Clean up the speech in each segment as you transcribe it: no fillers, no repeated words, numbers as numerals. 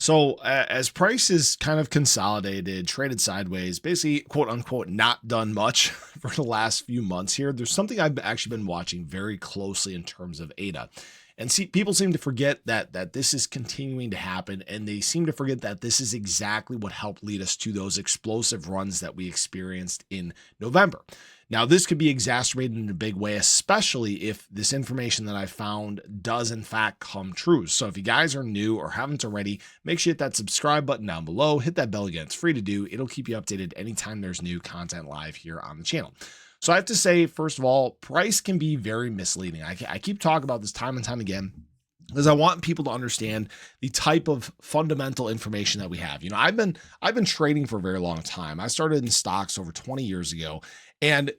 So as prices kind of consolidated, traded sideways, basically quote unquote not done much for the last few months here, there's something I've actually been watching very closely in terms of ADA. And see, people seem to forget that this is continuing to happen, and they seem to forget that this is exactly what helped lead us to those explosive runs that we experienced in November. Now, this could be exacerbated in a big way, especially if this information that I found does in fact come true. So if you guys are new or haven't already, make sure you hit that subscribe button down below, hit that bell again. It's free to do. It'll keep you updated anytime there's new content live here on the channel. So I have to say, first of all, price can be very misleading. I keep talking about this time and time again, because I want people to understand the type of fundamental information that we have. I've been trading for a very long time. I started in stocks over 20 years ago, and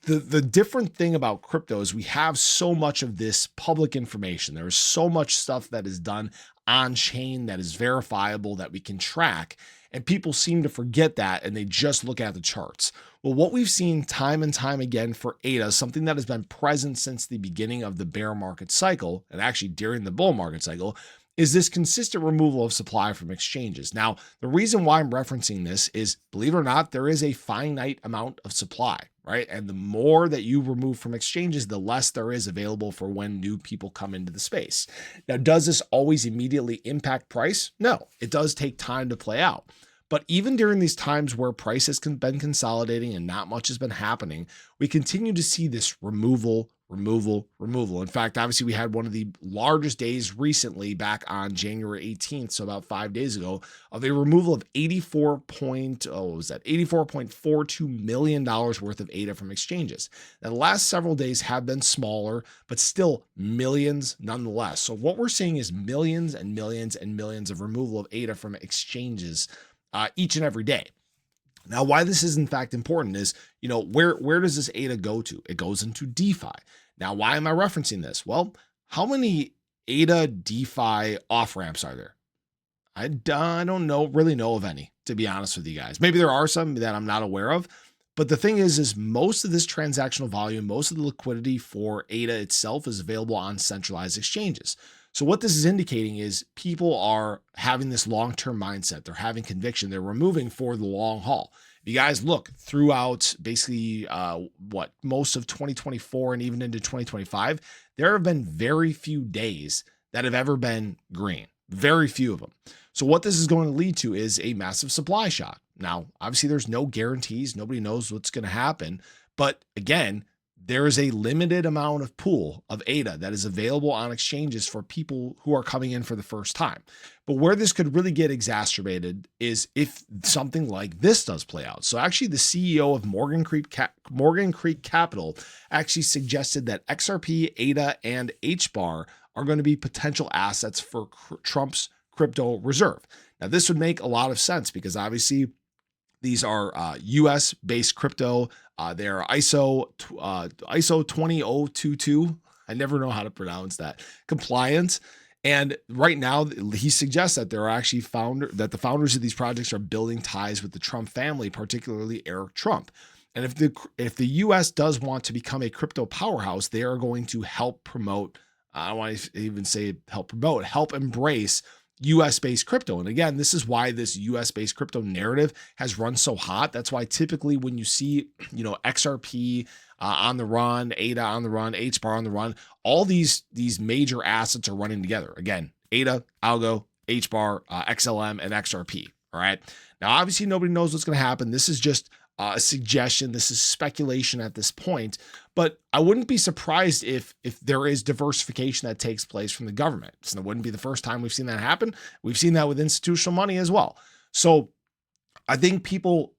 the different thing about crypto is we have so much of this public information. There is so much stuff that is done on chain that is verifiable that we can track, and people seem to forget that and they just look at the charts. Well, what we've seen time and time again for ADA, something that has been present since the beginning of the bear market cycle, and actually during the bull market cycle, is this consistent removal of supply from exchanges. Now, the reason why I'm referencing this is, believe it or not, there is a finite amount of supply, right? And the more that you remove from exchanges, the less there is available for when new people come into the space. Now, does this always immediately impact price? No, it does take time to play out. But even during these times where price has been consolidating and not much has been happening, we continue to see this removal. In fact, obviously we had one of the largest days recently back on January 18th, so about 5 days ago, of a removal of $84.42 million worth of ADA from exchanges. Now, the last several days have been smaller, but still millions nonetheless. So what we're seeing is millions and millions and millions of removal of ADA from exchanges each and every day. Now, why this is in fact important is, where does this ADA go to? It goes into DeFi. Now, why am I referencing this? Well, how many ADA DeFi off ramps are there? I don't really know of any, to be honest with you guys. Maybe there are some that I'm not aware of. But the thing is most of this transactional volume, most of the liquidity for ADA itself is available on centralized exchanges. So what this is indicating is people are having this long-term mindset. They're having conviction. They're removing for the long haul. If you guys look throughout basically most of 2024 and even into 2025, there have been very few days that have ever been green. Very few of them. So what this is going to lead to is a massive supply shock. Now, obviously there's no guarantees. Nobody knows what's going to happen. But again, there is a limited amount of pool of ADA that is available on exchanges for people who are coming in for the first time. But where this could really get exacerbated is if something like this does play out. So actually the CEO of Morgan Creek Capital actually suggested that XRP, ADA, and HBAR are going to be potential assets for Trump's crypto reserve. Now, this would make a lot of sense because obviously these are US based crypto. They are ISO 20022. I never know how to pronounce that, compliant. And right now he suggests that there are actually the founders of these projects are building ties with the Trump family, particularly Eric Trump. And if the US does want to become a crypto powerhouse, they are going to help promote, I don't want to even say help promote, help embrace US-based crypto. And again, this is why this US-based crypto narrative has run so hot. That's why typically when you see, XRP on the run, ADA on the run, HBAR on the run, all these major assets are running together. Again, ADA, Algo, HBAR, XLM, and XRP. All right. Now, obviously, nobody knows what's going to happen. This is just a suggestion. This is speculation at this point, but I wouldn't be surprised if there is diversification that takes place from the government. So it wouldn't be the first time we've seen that happen. We've seen that with institutional money as well. So I think people,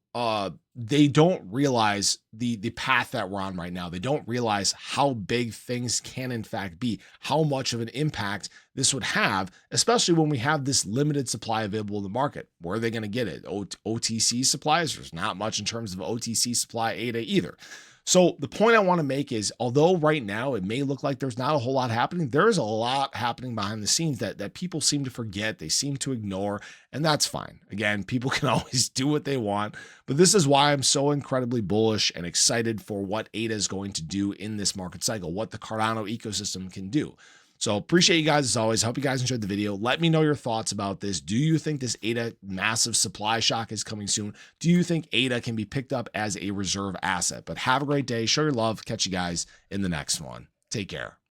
they don't realize the path that we're on right now. They don't realize how big things can in fact be, how much of an impact this would have, especially when we have this limited supply available in the market. Where are they going to get it? OTC supplies? There's not much in terms of OTC supply ADA either. So the point I want to make is, although right now it may look like there's not a whole lot happening, there is a lot happening behind the scenes that people seem to forget, they seem to ignore, and that's fine. Again, people can always do what they want, but this is why I'm so incredibly bullish and excited for what ADA is going to do in this market cycle, what the Cardano ecosystem can do. So appreciate you guys as always. Hope you guys enjoyed the video. Let me know your thoughts about this. Do you think this ADA massive supply shock is coming soon? Do you think ADA can be picked up as a reserve asset? But have a great day. Show your love. Catch you guys in the next one. Take care.